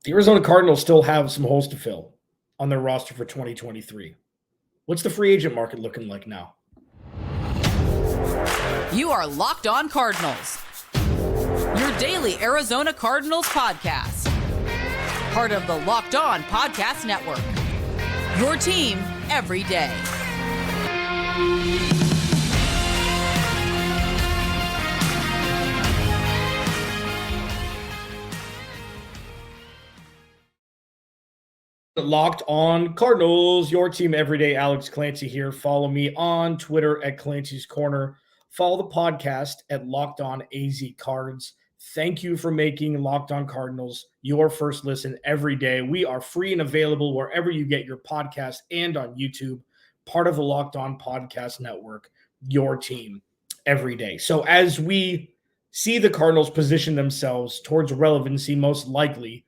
The Arizona Cardinals still have some holes to fill on their roster for 2023. What's the free agent market looking like now? You are Locked On Cardinals, your daily Arizona Cardinals podcast. Part of the Locked On Podcast Network, your team every day. Locked On Cardinals, your team every day. Alex Clancy here. Follow me on Twitter at Clancy's Corner. Follow the podcast at Locked On AZ Cards. Thank you for making Locked On Cardinals your first listen every day. We are free and available wherever you get your podcast and on YouTube. Part of the Locked On Podcast Network, your team every day. So as we see the Cardinals position themselves towards relevancy, most likely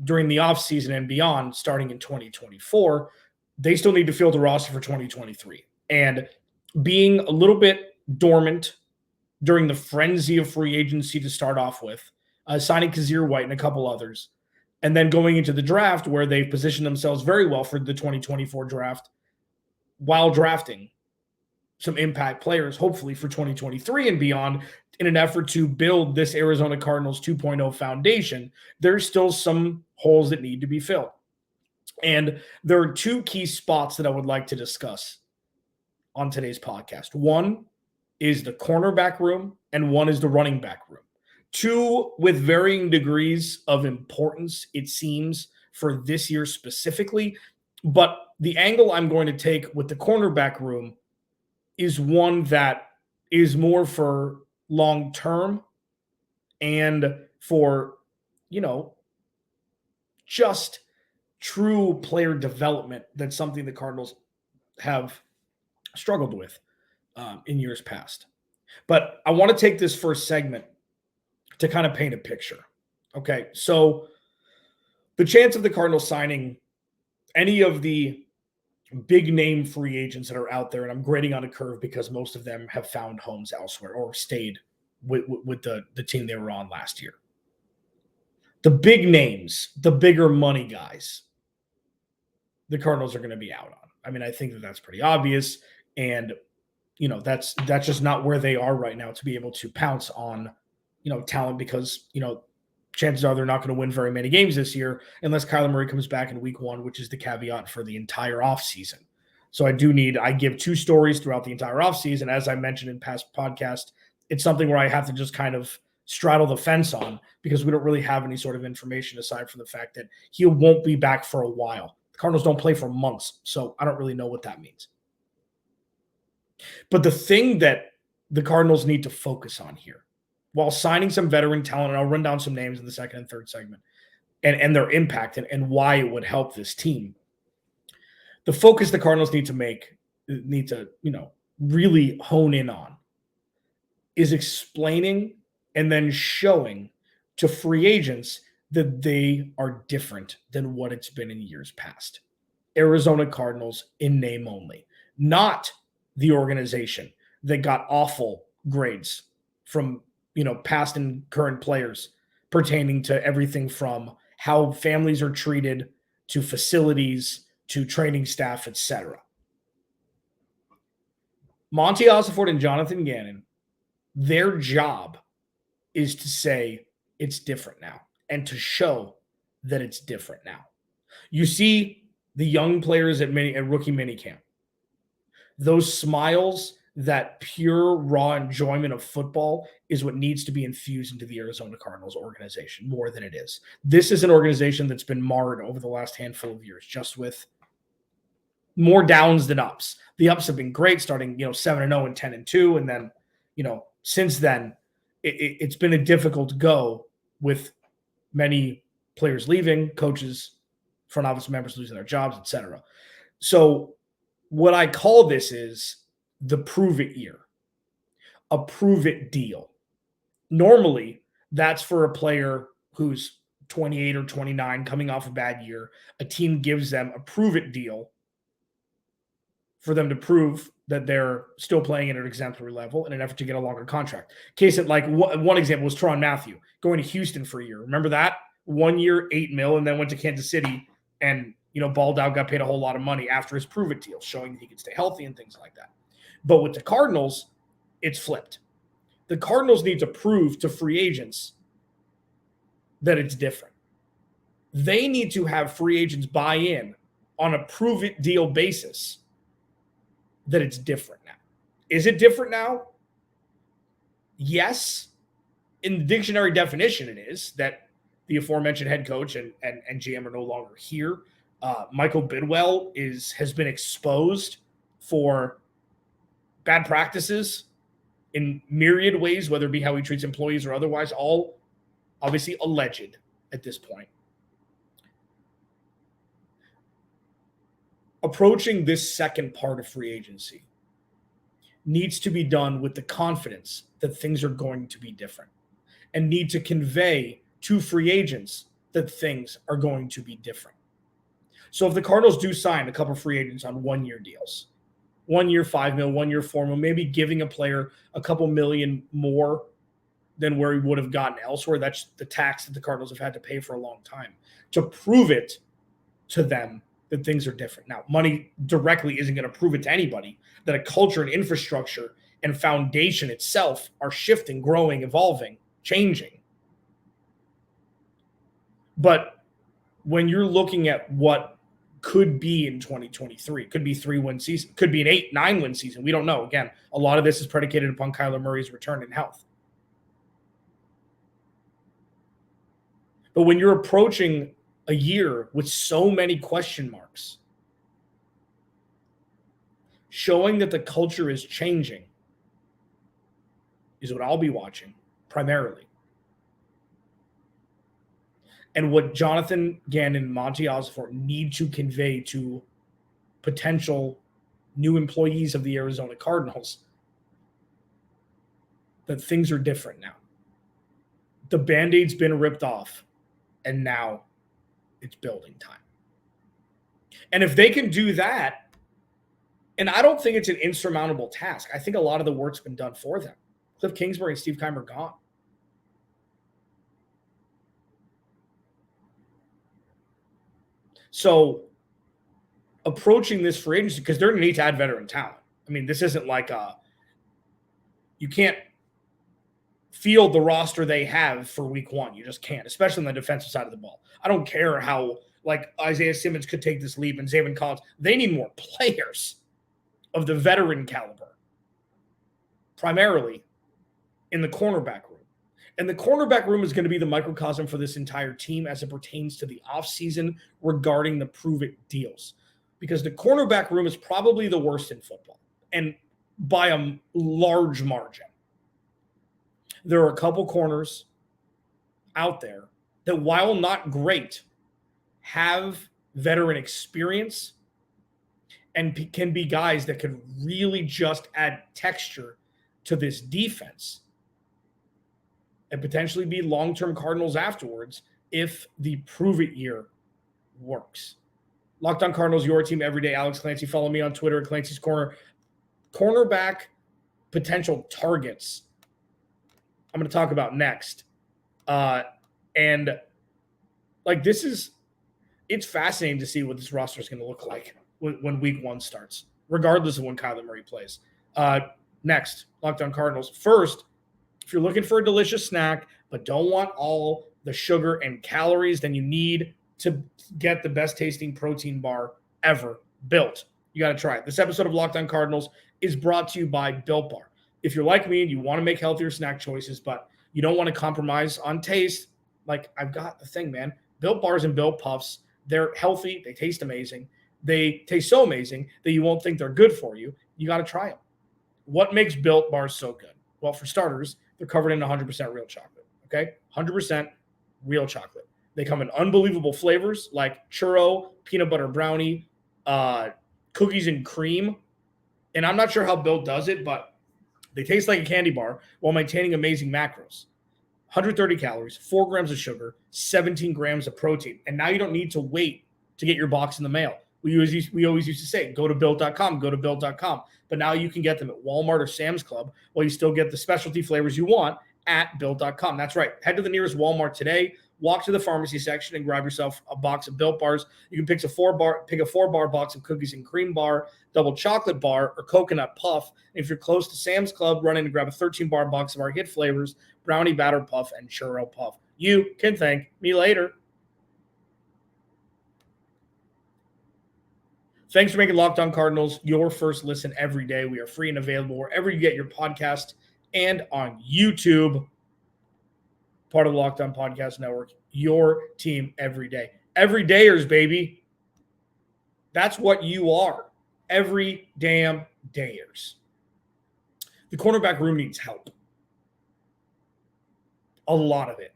during the offseason and beyond, starting in 2024, they still need to field a roster for 2023. And being a little bit dormant during the frenzy of free agency to start off with, signing Kazir White and a couple others, and then going into the draft where they've positioned themselves very well for the 2024 draft while drafting some impact players, hopefully for 2023 and beyond, in an effort to build this Arizona Cardinals 2.0 foundation. There's still some holes that need to be filled. And there are two key spots that I would like to discuss on today's podcast. One is the cornerback room, and one is the running back room. Two with varying degrees of importance, it seems, for this year specifically. But the angle I'm going to take with the cornerback room is one that is more for long term and for, just true player development. That's something the Cardinals have struggled with in years past. But I want to take this first segment to kind of paint a picture. Okay, so the chance of the Cardinals signing any of the big name free agents that are out there, and I'm grading on a curve because most of them have found homes elsewhere or stayed with the team they were on last year. The big names, the bigger money guys, the Cardinals are going to be out on. I mean, I think that that's pretty obvious, and that's just not where they are right now to be able to pounce on talent, because chances are they're not going to win very many games this year unless Kyler Murray comes back in week 1, which is the caveat for the entire offseason. So I give two stories throughout the entire offseason. As I mentioned in past podcasts, it's something where I have to just kind of straddle the fence on, because we don't really have any sort of information aside from the fact that he won't be back for a while. The Cardinals don't play for months, so I don't really know what that means. But the thing that the Cardinals need to focus on here, while signing some veteran talent, and I'll run down some names in the second and third segment, and their impact and why it would help this team. The focus the Cardinals need to really hone in on is explaining and then showing to free agents that they are different than what it's been in years past. Arizona Cardinals in name only, not the organization that got awful grades from past and current players pertaining to everything from how families are treated to facilities to training staff, etc. Monty Ossenfort and Jonathan Gannon, their job is to say it's different now and to show that it's different now. You see the young players at rookie minicamp, those smiles, that pure raw enjoyment of football is what needs to be infused into the Arizona Cardinals organization more than it is. This is an organization that's been marred over the last handful of years, just with more downs than ups. The ups have been great, starting 7-0 and 10-2, and then since then it's been a difficult go with many players leaving, coaches, front office members losing their jobs, etc. So what I call this is the prove it year, a prove it deal. Normally, that's for a player who's 28 or 29 coming off a bad year. A team gives them a prove it deal for them to prove that they're still playing at an exemplary level in an effort to get a longer contract. Case it like one example was Teron Matthew going to Houston for a year. Remember that? 1 year, $8 million, and then went to Kansas City and, balled out, got paid a whole lot of money after his prove it deal, showing that he could stay healthy and things like that. But with the Cardinals, it's flipped. The Cardinals need to prove to free agents that it's different. They need to have free agents buy in on a prove it deal basis that it's different now. Is it different now? Yes. In the dictionary definition, it is that the aforementioned head coach and GM are no longer here. Michael Bidwell has been exposed for bad practices in myriad ways, whether it be how he treats employees or otherwise, all obviously alleged at this point. Approaching this second part of free agency needs to be done with the confidence that things are going to be different and need to convey to free agents that things are going to be different. So if the Cardinals do sign a couple of free agents on 1 year deals, 1 year, $5 million, 1 year, $4 million, maybe giving a player a couple million more than where he would have gotten elsewhere. That's the tax that the Cardinals have had to pay for a long time to prove it to them that things are different. Now, money directly isn't going to prove it to anybody that a culture and infrastructure and foundation itself are shifting, growing, evolving, changing. But when you're looking at what could be in 2023, could be 3-win season, could be an 8-9-win season. We don't know. Again, a lot of this is predicated upon Kyler Murray's return in health. But when you're approaching a year with so many question marks, showing that the culture is changing is what I'll be watching primarily. And what Jonathan Gannon and Monty Osborne need to convey to potential new employees of the Arizona Cardinals, that things are different now. The Band-Aid's been ripped off, and now it's building time. And if they can do that, and I don't think it's an insurmountable task. I think a lot of the work's been done for them. Cliff Kingsbury and Steve Keim are gone. So approaching this free agency, because they're going to need to add veteran talent. I mean, this isn't like you can't field the roster they have for week one. You just can't, especially on the defensive side of the ball. I don't care how Isaiah Simmons could take this leap and Zaven Collins. They need more players of the veteran caliber, primarily in the cornerback room. And the cornerback room is going to be the microcosm for this entire team as it pertains to the offseason regarding the prove-it deals. Because the cornerback room is probably the worst in football, and by a large margin. There are a couple corners out there that, while not great, have veteran experience and can be guys that could really just add texture to this defense and potentially be long-term Cardinals afterwards if the prove-it year works. Locked On Cardinals, your team every day. Alex Clancy. Follow me on Twitter at Clancy's Corner. Cornerback potential targets I'm going to talk about next. It's fascinating to see what this roster is going to look like when week one starts, regardless of when Kyler Murray plays. Next, Locked On Cardinals. First, if you're looking for a delicious snack but don't want all the sugar and calories, then you need to get the best tasting protein bar ever built. You got to try it. This episode of Locked On Cardinals is brought to you by Built Bar. If you're like me and you want to make healthier snack choices, but you don't want to compromise on taste, I've got the thing, man. Built Bars and Built Puffs, they're healthy. They taste amazing. They taste so amazing that you won't think they're good for you. You got to try them. What makes Built Bars so good? Well, for starters, they're covered in 100% real chocolate, okay? 100% real chocolate. They come in unbelievable flavors like churro, peanut butter brownie, cookies and cream. And I'm not sure how Built does it, but they taste like a candy bar while maintaining amazing macros. 130 calories, 4 grams of sugar, 17 grams of protein. And now you don't need to wait to get your box in the mail. We always used to say, go to Built.com, go to Built.com. But now you can get them at Walmart or Sam's Club while you still get the specialty flavors you want at Built.com. That's right. Head to the nearest Walmart today, walk to the pharmacy section and grab yourself a box of Built Bars. You can pick a 4-bar box of cookies and cream bar, double chocolate bar, or coconut puff. And if you're close to Sam's Club, run in and grab a 13-bar box of our hit flavors, brownie batter puff and churro puff. You can thank me later. Thanks for making Locked On Cardinals your first listen every day. We are free and available wherever you get your podcast and on YouTube. Part of the Locked On Podcast Network, your team every day. Everydayers, baby. That's what you are. Every damn dayers. The cornerback room needs help. A lot of it.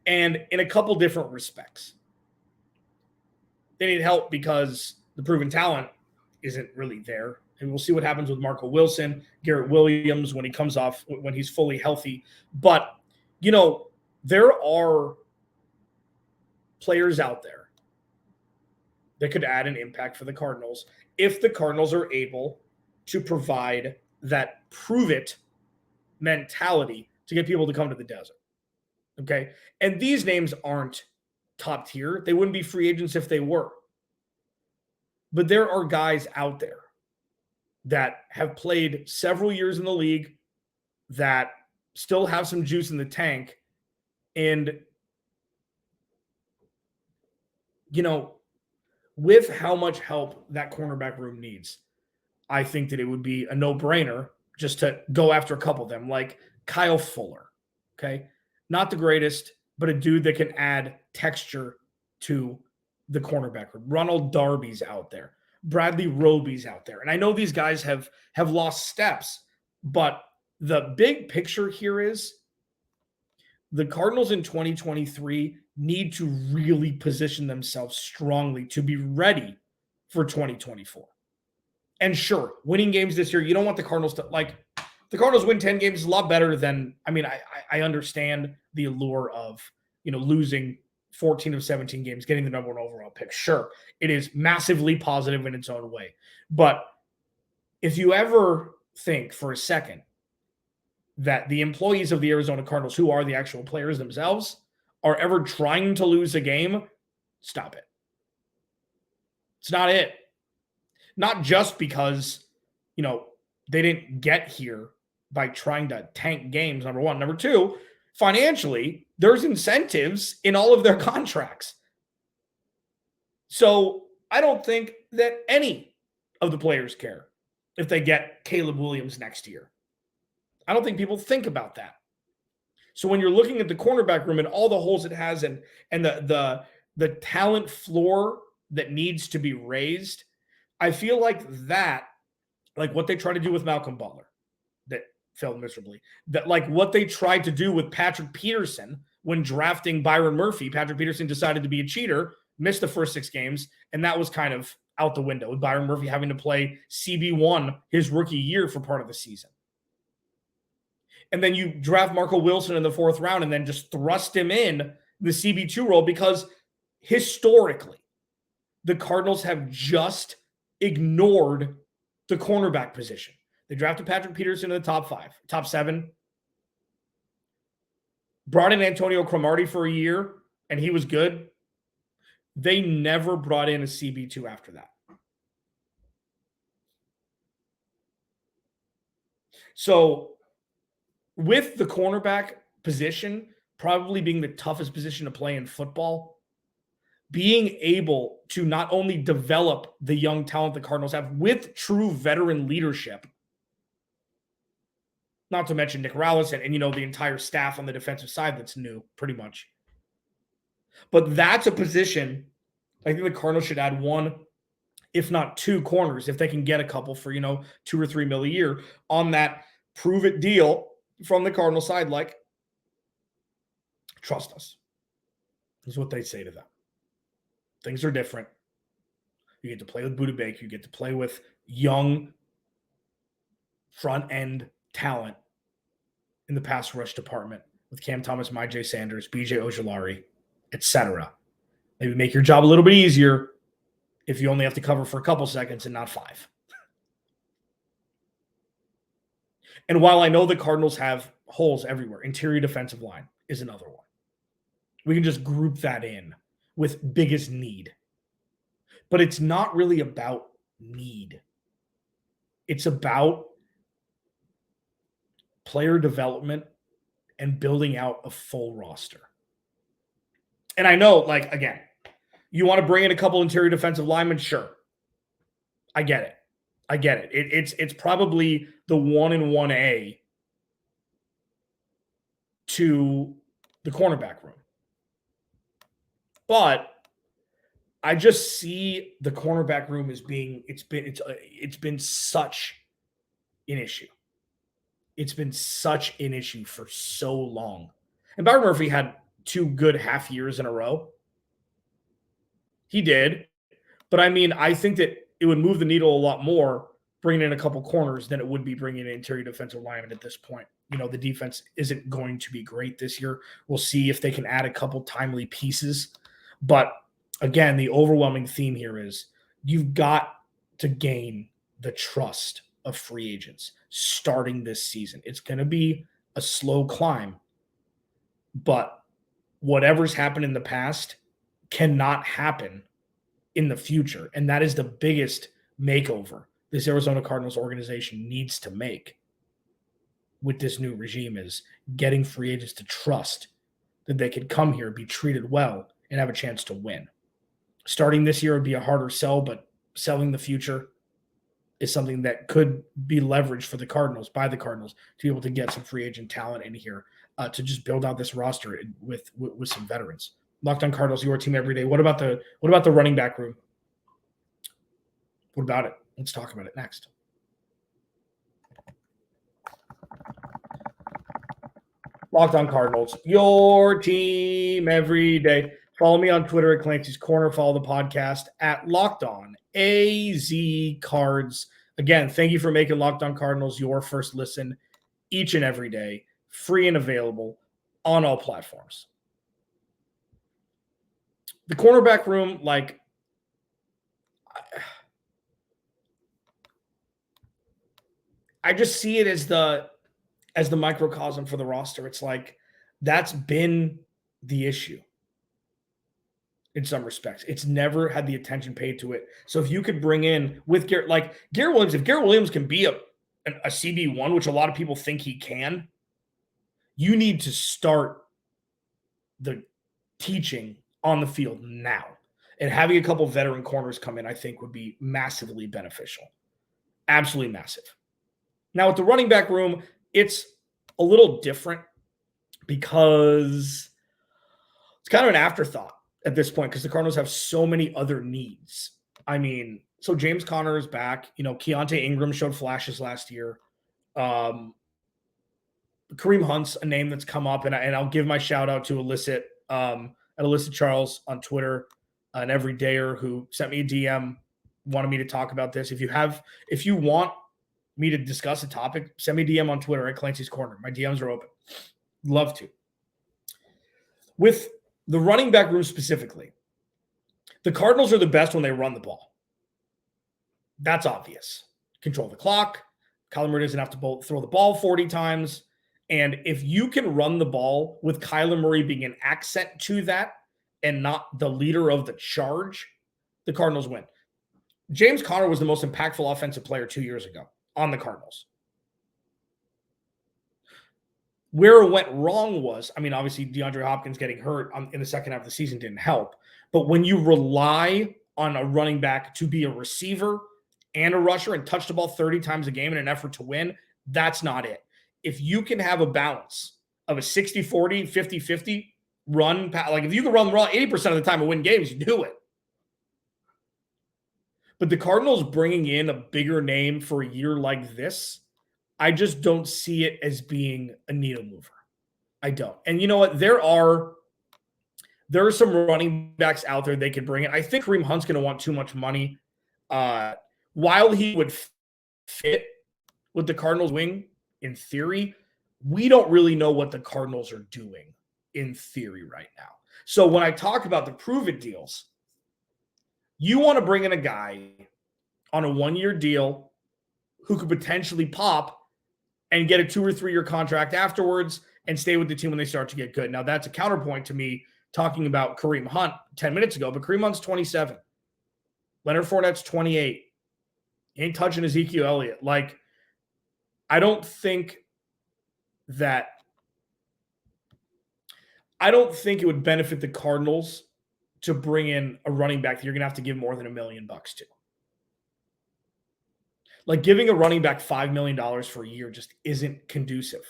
And in a couple different respects. They need help because the proven talent isn't really there. And we'll see what happens with Marco Wilson, Garrett Williams when he comes off, when he's fully healthy. But, you know, there are players out there that could add an impact for the Cardinals if the Cardinals are able to provide that prove-it mentality to get people to come to the desert. Okay? And these names aren't top tier. They wouldn't be free agents if they were. But there are guys out there that have played several years in the league that still have some juice in the tank. And, you know, with how much help that cornerback room needs, I think that it would be a no-brainer just to go after a couple of them, like Kyle Fuller, okay? Not the greatest, but a dude that can add texture to the cornerback room. Ronald Darby's out there. Bradley Roby's out there. And I know these guys have lost steps, but the big picture here is the Cardinals in 2023 need to really position themselves strongly to be ready for 2024. And sure, winning games this year, you don't want the Cardinals to, like, the Cardinals win 10 games is a lot better than, I mean, I understand the allure of, you know, losing 14 of 17 games, getting the number one overall pick. Sure, it is massively positive in its own way. But if you ever think for a second that the employees of the Arizona Cardinals, who are the actual players themselves, are ever trying to lose a game, stop it. It's not it. Not just because, you know, they didn't get here by trying to tank games, number one. Number two, financially, there's incentives in all of their contracts. So I don't think that any of the players care if they get Caleb Williams next year. I don't think people think about that. So when you're looking at the cornerback room and all the holes it has and the talent floor that needs to be raised, I feel like that, like what they try to do with Malcolm Butler, that failed miserably, that like what they tried to do with Patrick Peterson when drafting Byron Murphy. Patrick Peterson decided to be a cheater, missed the first 6 games, and that was kind of out the window with Byron Murphy having to play CB1 his rookie year for part of the season. And then you draft Marco Wilson in the 4th round and then just thrust him in the CB2 role because historically, the Cardinals have just ignored the cornerback position. They drafted Patrick Peterson in the top 5, top 7. Brought in Antonio Cromartie for a year, and he was good. They never brought in a CB2 after that. So with the cornerback position probably being the toughest position to play in football, being able to not only develop the young talent the Cardinals have with true veteran leadership, not to mention Nick Rallis and, you know, the entire staff on the defensive side that's new, pretty much. But that's a position I think the Cardinals should add 1, if not 2 corners, if they can get a couple for, you know, $2 or $3 million a year on that prove-it deal from the Cardinal side, like, trust us, is what they say to them. Things are different. You get to play with Budda Baker. You get to play with young front-end talent in the pass rush department with Cam Thomas, Myjai Sanders, BJ Ojulari, etc. Maybe make your job a little bit easier if you only have to cover for a couple seconds and not 5. And while I know the Cardinals have holes everywhere, interior defensive line is another one. We can just group that in with biggest need. But it's not really about need. It's about player development and building out a full roster. And I know, like, again, you want to bring in a couple interior defensive linemen? Sure. I get it. It's probably the 1 and 1A to the cornerback room. But I just see the cornerback room as being it's been such an issue. It's been such an issue for so long. And Byron Murphy had 2 good half years in a row. He did. But I mean, I think that it would move the needle a lot more bringing in a couple corners than it would be bringing in an interior defensive lineman at this point. You know, the defense isn't going to be great this year. We'll see if they can add a couple timely pieces. But again, the overwhelming theme here is you've got to gain the trust of free agents starting this season. It's going to be a slow climb, but whatever's happened in the past cannot happen in the future. And that is the biggest makeover this Arizona Cardinals organization needs to make with this new regime, is getting free agents to trust that they could come here, be treated well, and have a chance to win. Starting this year would be a harder sell, but selling the future is something that could be leveraged for the Cardinals, by the Cardinals, to be able to get some free agent talent in here to just build out this roster with some veterans. Locked On Cardinals, your team every day. What about the running back room? What about it? Let's talk about it next. Locked On Cardinals, your team every day. Follow me on Twitter at Clancy's Corner. Follow the podcast at Locked On AZ Cards. Again, thank you for making Locked On Cardinals your first listen each and every day, free and available on all platforms. The cornerback room, like, I just see it as the microcosm for the roster. It's like that's been the issue in some respects. It's never had the attention paid to it. So if you could bring in with Garrett Williams, if Garrett Williams can be a CB1, which a lot of people think he can, you need to start the teaching on the field now. And having a couple veteran corners come in, I think, would be massively beneficial. Absolutely massive. Now, with the running back room, it's a little different because it's kind of an afterthought at this point because the Cardinals have so many other needs. I mean, so James Conner is back. You know, Keontae Ingram showed flashes last year. Kareem Hunt's a name that's come up, and I'll give my shout out to Illicit Charles on Twitter, an everydayer who sent me a DM, wanted me to talk about this. If you want me to discuss a topic, send me a DM on Twitter at Clancy's Corner. My DMs are open. Love to. With the running back room specifically, the Cardinals are the best when they run the ball. That's obvious. Control the clock. Kyler Murray doesn't have to throw the ball 40 times. And if you can run the ball with Kyler Murray being an accent to that and not the leader of the charge, the Cardinals win. James Conner was the most impactful offensive player 2 years ago on the Cardinals. Where it went wrong was, I mean, obviously DeAndre Hopkins getting hurt in the second half of the season didn't help. But when you rely on a running back to be a receiver and a rusher and touch the ball 30 times a game in an effort to win, that's not it. If you can have a balance of a 60-40, 50-50 run, like if you can run 80% of the time and win games, you do it. But the Cardinals bringing in a bigger name for a year like this, I just don't see it as being a needle mover. I don't. And you know what? There are some running backs out there they could bring in. I think Kareem Hunt's going to want too much money. While he would fit with the Cardinals wing, in theory, we don't really know what the Cardinals are doing in theory right now. So when I talk about the prove-it deals, you want to bring in a guy on a 1-year deal who could potentially pop and get a 2 or 3 year contract afterwards and stay with the team when they start to get good. Now, that's a counterpoint to me talking about Kareem Hunt 10 minutes ago, but Kareem Hunt's 27. Leonard Fournette's 28. He ain't touching Ezekiel Elliott. Like, I don't think it would benefit the Cardinals to bring in a running back that you're going to have to give more than $1 million to. Like, giving a running back $5 million for a year just isn't conducive.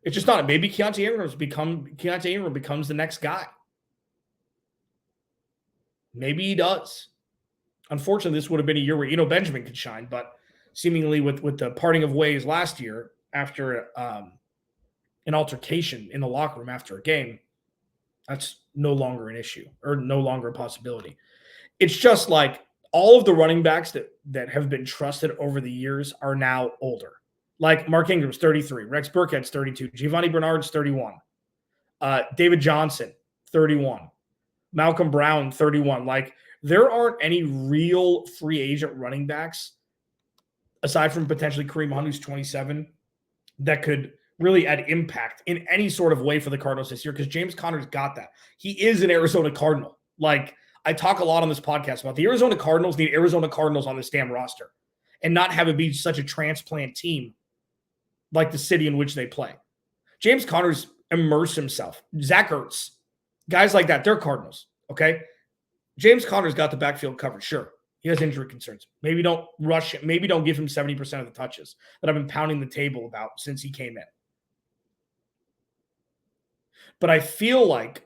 It's just not. Maybe Keontae Ingram becomes the next guy. Maybe he does. Unfortunately, this would have been a year where Benjamin could shine, but seemingly with the parting of ways last year after an altercation in the locker room after a game, that's no longer an issue or no longer a possibility. It's just like all of the running backs that have been trusted over the years are now older. Like Mark Ingram's 33, Rex Burkhead's 32, Giovanni Bernard's 31, David Johnson, 31, Malcolm Brown, 31. Like, there aren't any real free agent running backs, aside from potentially Kareem Hunt, who's 27, that could really add impact in any sort of way for the Cardinals this year, because James Conner's got that. He is an Arizona Cardinal. Like, I talk a lot on this podcast about the Arizona Cardinals need Arizona Cardinals on this damn roster and not have it be such a transplant team like the city in which they play. James Conner's immersed himself. Zach Ertz, guys like that, they're Cardinals, okay? James Conner's got the backfield covered, sure. He has injury concerns. Maybe don't rush him. Maybe don't give him 70% of the touches that I've been pounding the table about since he came in. But I feel like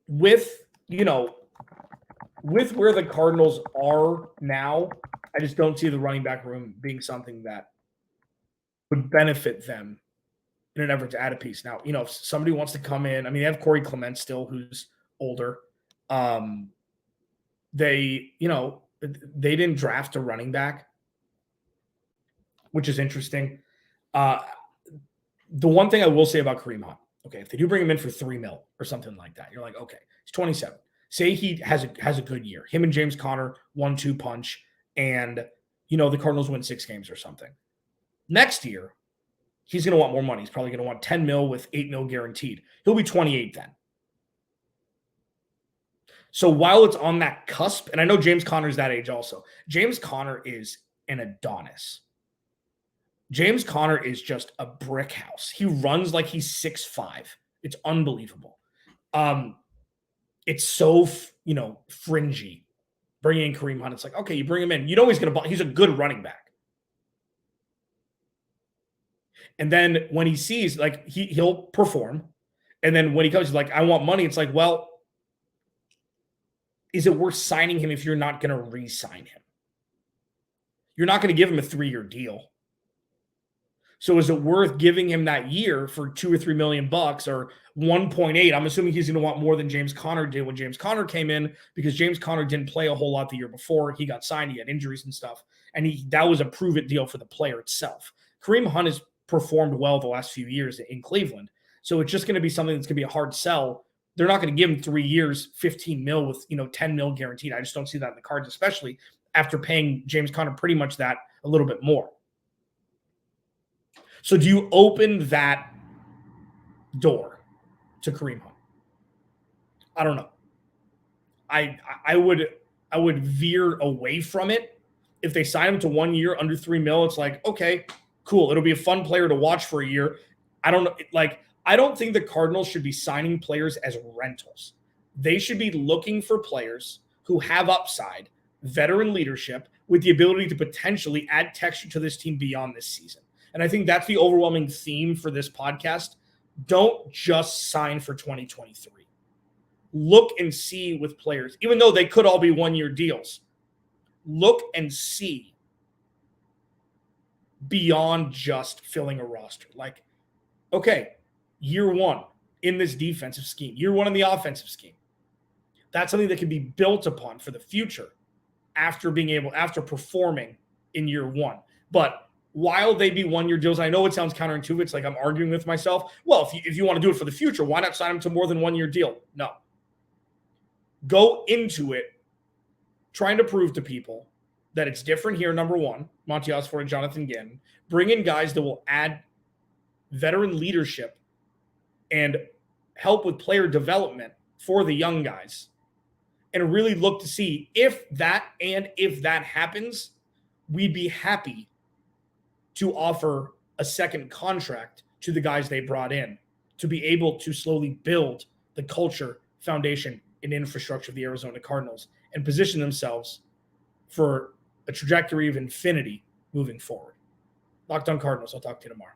with where the Cardinals are now, I just don't see the running back room being something that would benefit them in an effort to add a piece. Now, if somebody wants to come in, I mean, they have Corey Clement still, who's older. They didn't draft a running back, which is interesting. The one thing I will say about Kareem Hunt, okay, if they do bring him in for $3 million or something like that, you're like, okay, he's 27. Say he has a good year. Him and James Conner 1-2 punch, and the Cardinals win 6 games or something. Next year, he's going to want more money. He's probably going to want $10 million with $8 million guaranteed. He'll be 28 then. So while it's on that cusp, and I know James Conner's that age also, James Conner is an Adonis. James Conner is just a brick house. He runs like he's 6'5". It's unbelievable. It's so, fringy. Bringing in Kareem Hunt, it's like, okay, you bring him in. He's a good running back. And then when he sees, like, he'll perform. And then when he comes, he's like, I want money. It's like, well, is it worth signing him if you're not going to re-sign him? You're not going to give him a 3-year deal. So is it worth giving him that year for $2 or $3 million or 1.8? I'm assuming he's going to want more than James Conner did when James Conner came in, because James Conner didn't play a whole lot the year before he got signed. He had injuries and stuff, and that was a prove-it deal for the player itself. Kareem Hunt has performed well the last few years in Cleveland, so it's just going to be something that's going to be a hard sell. They're not going to give him 3 years, $15 million with $10 million guaranteed. I just don't see that in the cards, especially after paying James Conner pretty much that a little bit more. So do you open that door to Kareem Hunt? I don't know. I would veer away from it. If they sign him to 1 year under $3 million, it's like, okay, cool. It'll be a fun player to watch for a year. I don't know. I don't think the Cardinals should be signing players as rentals. They should be looking for players who have upside, veteran leadership, with the ability to potentially add texture to this team beyond this season. And I think that's the overwhelming theme for this podcast. Don't just sign for 2023. Look and see with players, even though they could all be 1-year deals. Look and see beyond just filling a roster. Like, okay, year 1 in this defensive scheme, year 1 in the offensive scheme. That's something that can be built upon for the future after performing in year 1. But while they be 1-year deals, I know it sounds counterintuitive. It's like I'm arguing with myself. Well, if you want to do it for the future, why not sign them to more than 1-year deal? No. Go into it trying to prove to people that it's different here, number 1, Monty Osborne and Jonathan Gannon. Bring in guys that will add veteran leadership and help with player development for the young guys, and really look to see if that happens, we'd be happy to offer a second contract to the guys they brought in to be able to slowly build the culture, foundation, and infrastructure of the Arizona Cardinals and position themselves for a trajectory of infinity moving forward. Locked On Cardinals. I'll talk to you tomorrow.